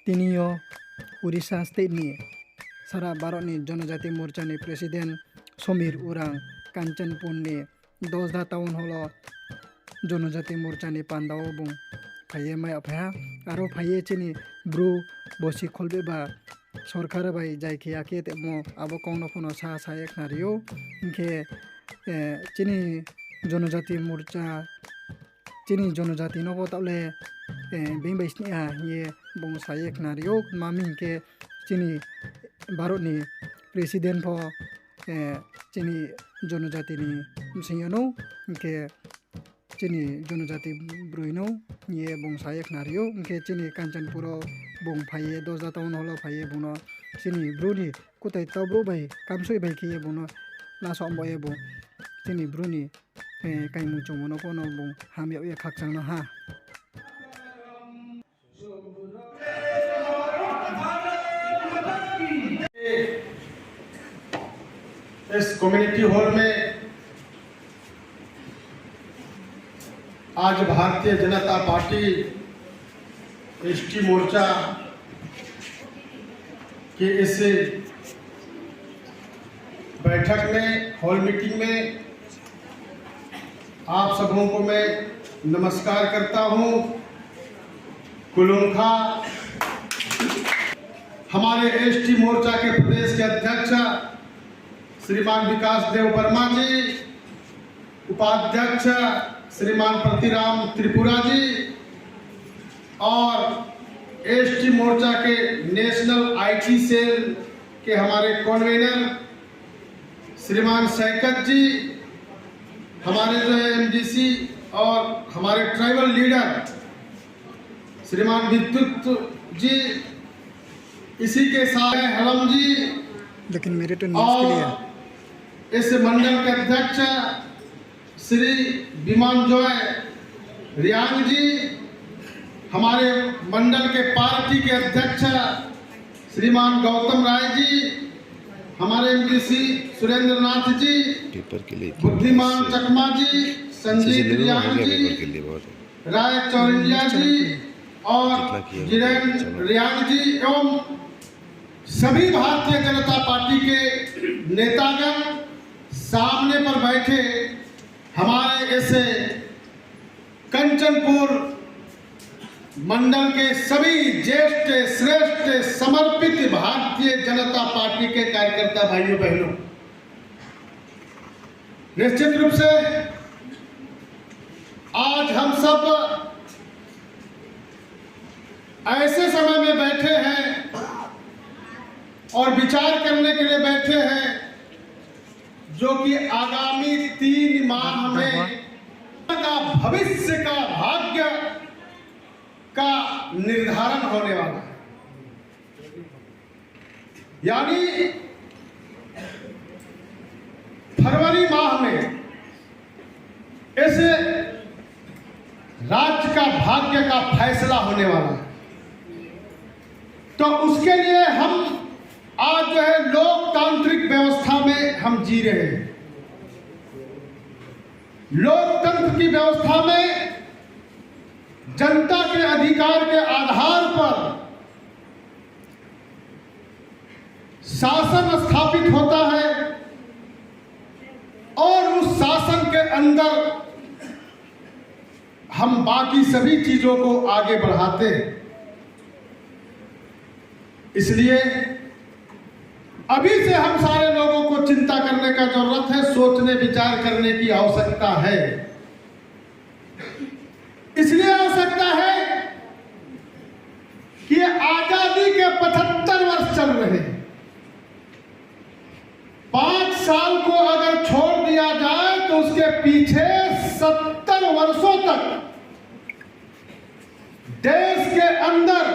तिनियो उड़ीसा स्टेटनि सारा भारतनि जनजाति मोर्चानि प्रेसिडेंट समीर उरां कांचनपुरनि 10दा टाउन हल जनजाति मोर्चानि पांडाव बुं फाइये माय अफाया आरो फाइये चिनी ब्रु बसी खोलबेबा सरकार बाय जायखि आके तेमो आबो कौनो फनो सा सायक नारियो इनके चिनी जनजाति मोर्चा चिनी जनजाति नो बताले बें बाइसनिया ये बुं सायक नारियो मामी इनके चिनी भारतनि प्रेसिडेंट फो चिनी जनजातिनि सिंहनो इनके चिनी जनजाति ब्रुइनो ये बुं सायक नारियो इनके चिनी कांचनपुरो बुं फाइये 10दा टाउन हल फाइये बुनो चिनी ब्रुनि कुताय ताव ब्रु बाय कामसोय बाय के बुनो लासो बये बुं चिनी ब्रुनि काइमु चोमनो कोनो बुं हामियाव ये खाकसांनो हा इस कम्युनिटी हॉल में आज भारतीय जनता पार्टी एसटी मोर्चा के इस बैठक में हॉल मीटिंग में आप सबों को मैं नमस्कार करता हूं। कुलुंखा हमारे एसटी मोर्चा के प्रदेश के अध्यक्ष श्रीमान विकास देव वर्मा जी, उपाध्यक्ष श्रीमान प्रतिराम त्रिपुरा जी और एसटी मोर्चा के नेशनल आईटी सेल के हमारे कन्वीनर श्रीमान सैकत जी, हमारे जो है एमडीसी और हमारे ट्राइबल लीडर श्रीमान विद्युत जी, इसी के साथ हलम जी, लेकिन मेरे तो और इस मंडल के अध्यक्ष श्री विमान जॉय रियांग जी, हमारे मंडल के पार्टी के अध्यक्ष श्रीमान गौतम राय जी, हमारे एमडीसी सुरेंद्र नाथ जी, बुद्धिमान चकमा जी, संजीत रियांग जी, राय चौरिया जी और जिरेन रियांग जी एवं सभी भारतीय जनता पार्टी के नेतागण सामने पर बैठे हमारे ऐसे कंचनपुर मंडल के सभी ज्येष्ठ श्रेष्ठ समर्पित भारतीय जनता पार्टी के कार्यकर्ता भाइयों बहनों, निश्चित रूप से आज हम सब ऐसे समय में बैठे हैं और विचार करने के लिए बैठे हैं जो कि आगामी 3 माह में का भविष्य का भाग्य का निर्धारण होने वाला है। यानी फरवरी माह में इस राज्य का भाग्य का फैसला होने वाला है। तो उसके लिए हम आज जो है लोकतांत्रिक व्यवस्था में हम जी रहे हैं। लोकतंत्र की व्यवस्था में जनता के अधिकार के आधार पर शासन स्थापित होता है और उस शासन के अंदर हम बाकी सभी चीजों को आगे बढ़ाते हैं। इसलिए अभी से हम सारे लोगों को चिंता करने का जरूरत है, सोचने विचार करने की आवश्यकता है। इसलिए आवश्यकता है कि आजादी के 75 वर्ष चल रहे हैं। 5 साल को अगर छोड़ दिया जाए तो उसके पीछे 70 वर्षों तक देश के अंदर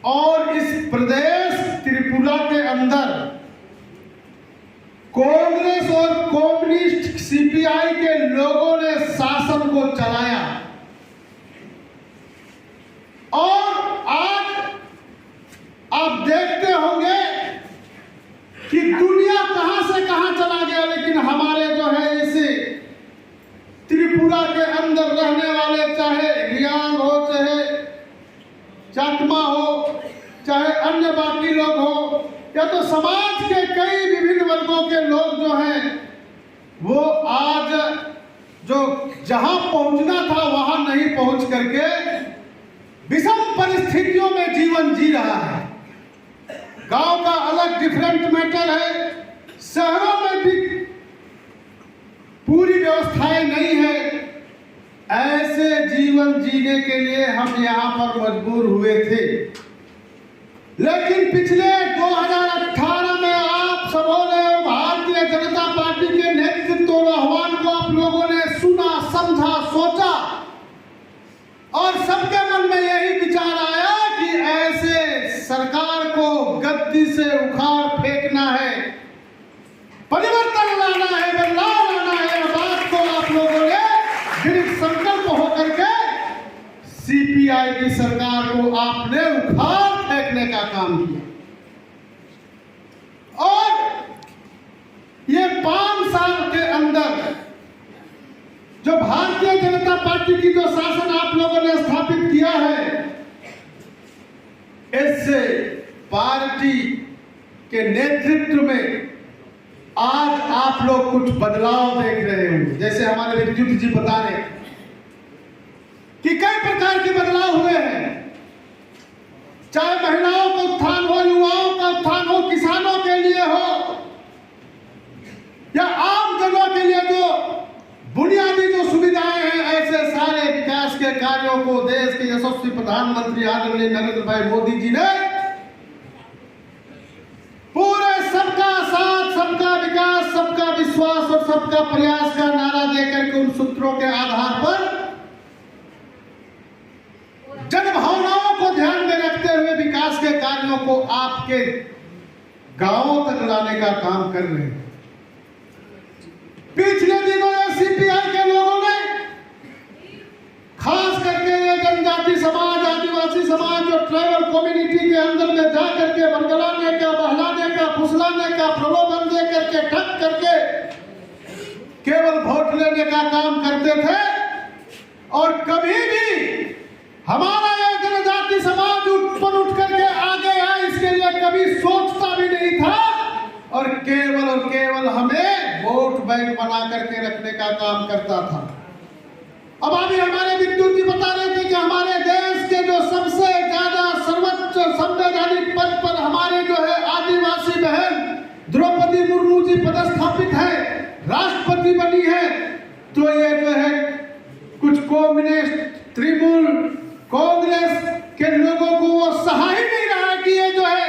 और इस प्रदेश त्रिपुरा के अंदर कांग्रेस और कम्युनिस्ट सीपीआई के लोगों ने शासन को चलाया और आज आप देखते होंगे कि दुनिया कहां से कहां चला गया, लेकिन हमारे जो है इस त्रिपुरा के अंदर रहने वाले, चाहे रियांग हो चाहे चकमा हो, चाहे अन्य बाकी लोग हो, या तो समाज के कई विभिन्न वर्गों के लोग जो हैं वो आज जो जहां पहुंचना था वहां नहीं पहुंच करके विषम परिस्थितियों में जीवन जी रहा है। गांव का अलग डिफरेंट मैटर है, शहरों में भी पूरी व्यवस्थाएं नहीं है। ऐसे जीवन जीने के लिए हम यहाँ पर मजबूर हुए थे, लेकिन पिछले 2018 में आप सबों ने भारतीय जनता पार्टी के नेतृत्व और आह्वान को आप लोगों ने सुना, समझा, सोचा और सबके मन में यही विचार आया कि ऐसे सरकार को गद्दी से उखाड़ फेंकना है, परिवर्तन लाना है, बदलाव लाना है। बात को आप लोगों ने दृढ़ संकल्प होकर के सीपीआई की सरकार को आपने उखाड़ फेंकने का काम किया और ये 5 साल के अंदर जो भारतीय जनता पार्टी की जो शासन आप लोगों ने स्थापित किया है, इससे पार्टी के नेतृत्व में आज आप लोग कुछ बदलाव देख रहे होंगे। जैसे हमारे विद्युत जी बता रहे कि कई प्रकार के बदलाव हुए हैं, चाहे महिलाओं का उत्थान हो, युवाओं का उत्थान हो, किसानों के लिए हो या आम जनों के लिए जो बुनियादी जो सुविधाएं हैं, ऐसे सारे विकास के कार्यों को देश के यशस्वी प्रधानमंत्री आदरणीय नरेंद्र भाई मोदी जी ने पूरे सबका साथ, सबका विकास, सबका विश्वास और सबका प्रयास का नारा देकर के उन सूत्रों के आधार पर जन भावनाओं को ध्यान में रखते हुए विकास के कार्यों को आपके गांवों तक लाने का काम कर रहे हैं। पिछले दिनों सीपीआई के लोगों ने खास करके ये जनजाति समाज, आदिवासी समाज जो ट्राइबल कम्युनिटी के अंदर में जा करके बरगलाने का, बहलाने का, फुसलाने का, प्रलोभन दे करके, ठग करके केवल वोट लेने का काम करते थे और कभी भी हमारा यह जनजाति समाज उठ करके आगे आए इसके लिए कभी सोचता भी नहीं था और केवल हमें वोट बैंक बना करके रखने का काम करता था। अब अभी हमारे विद्युत जी बता रहे थे कि हमारे देश के जो सबसे ज्यादा सर्वोच्च संवैधानिक पद पर हमारे जो है आदिवासी बहन द्रौपदी मुर्मू जी पदस्थापित है, राष्ट्रपति बनी है, तो ये जो है कुछ कम्युनिस्ट, तृणमूल कांग्रेस के लोगों को वो सहा ही नहीं रहा कि ये जो है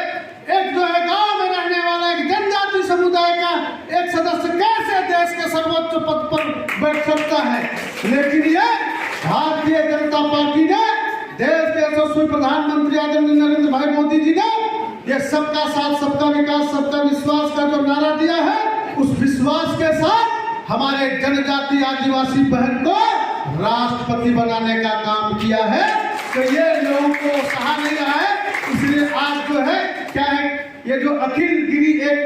एक जो है गांव में रहने वाला एक जनजाति समुदाय का एक सदस्य कैसे देश के सर्वोच्च पद पर बैठ सकता है। लेकिन ये भारतीय जनता पार्टी ने, देश के यशस्वी प्रधानमंत्री आदरणीय नरेंद्र भाई मोदी जी ने ये सबका साथ, सबका विकास, सबका विश्वास का जो नारा दिया है, उस विश्वास के साथ हमारे जनजाति आदिवासी बहन को राष्ट्रपति बनाने का काम किया है। तो ये लोगों को सहा नहीं रहा है, इसलिए आज जो है क्या है, ये जो अखिल गिरी एक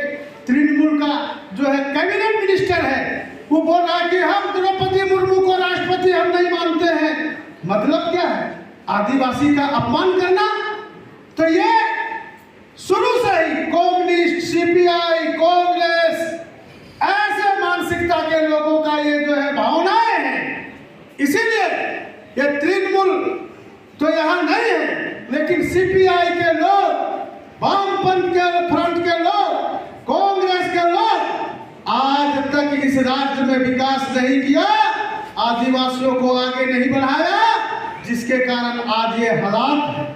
तृणमूल का जो है कैबिनेट मिनिस्टर है, वो बोल रहा है कि हम द्रौपदी मुर्मू को राष्ट्रपति हम नहीं मानते हैं। मतलब क्या है? आदिवासी का अपमान करना। तो ये शुरू से ही कम्युनिस्ट, सीपीआई, कांग्रेस, ऐसे मानसिकता के लोगों का ये जो है भावनाएं हैं। इसीलिए ये तृणमूल तो यहाँ नहीं है, लेकिन सीपीआई के लोग, वामपंथ के फ्रंट के लोग, कांग्रेस के लोग आज तक इस राज्य में विकास नहीं किया, आदिवासियों को आगे नहीं बढ़ाया, जिसके कारण आज ये हालात है।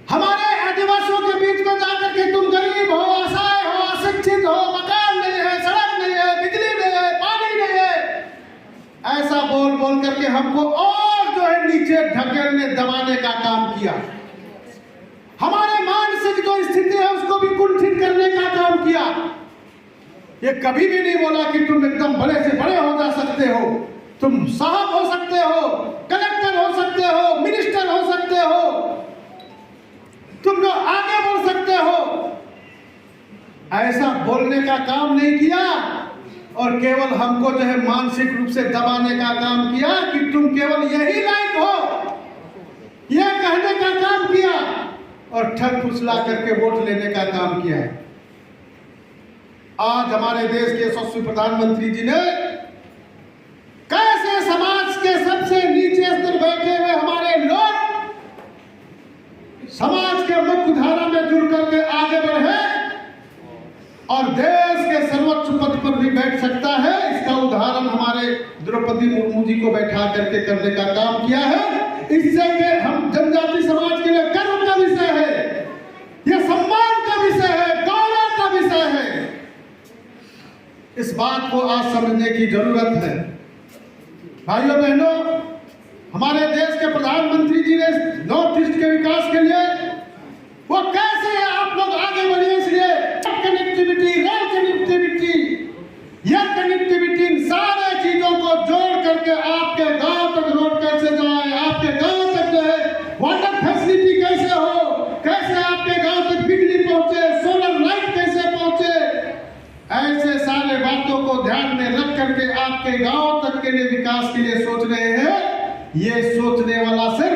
हमारे आदिवासियों के बीच में जाकर के तुम गरीब हो, असहाय हो, अशिक्षित हो, मकान नहीं है, सड़क नहीं है, बिजली नहीं है, पानी नहीं है, ऐसा बोल बोल करके हमको और जो है नीचे ढकेलने, दबाने का काम किया। हमारे मानसिक जो स्थिति है उसको भी कुंठित करने का काम किया। ये कभी भी नहीं बोला कि तुम एकदम बड़े से बड़े हो जा सकते हो, तुम साहब हो सकते हो, कलेक्टर हो सकते हो, मिनिस्टर हो सकते हो, तुम जो आगे बढ़ सकते हो, ऐसा बोलने का काम नहीं किया और केवल हमको जो है मानसिक रूप से दबाने का काम किया कि तुम केवल यही लायक हो, यह और ठग फुसला करके वोट लेने का काम किया है। आज हमारे देश के यशस्वी प्रधानमंत्री जी ने कैसे समाज के सबसे नीचे स्तर बैठे हुए हमारे लोग समाज के मुख्य धारा में जुड़ करके आगे बढ़े और देश के सर्वोच्च पद पर भी बैठ सकता है, इसका उदाहरण हमारे द्रौपदी मुर्मू जी को बैठा करके करने का काम किया है। इससे कि हम जनजाति समाज के लिए गर्व का विषय है, यह सम्मान का विषय है, गौरव का विषय है। इस बात को आज समझने की जरूरत है। भाइयों बहनों, हमारे देश के प्रधानमंत्री जी ने नॉर्थ ईस्ट के विकास के लिए वो कैसे आप लोग आगे बढ़े, इसलिए कनेक्टिविटी, रेल कनेक्टिविटी, यह कनेक्टिविटी, इन सारे चीजों को जोड़ करके आपके गांव तक रोड कैसे जाए, आपके गांव तक जो है वाटर फैसिलिटी कैसे हो, कैसे आपके गांव तक बिजली पहुंचे, सोलर लाइट कैसे पहुंचे, ऐसे सारे बातों को ध्यान में रख करके आपके गांव तक के लिए विकास के लिए सोच रहे हैं। ये सोचने वाला सिर्फ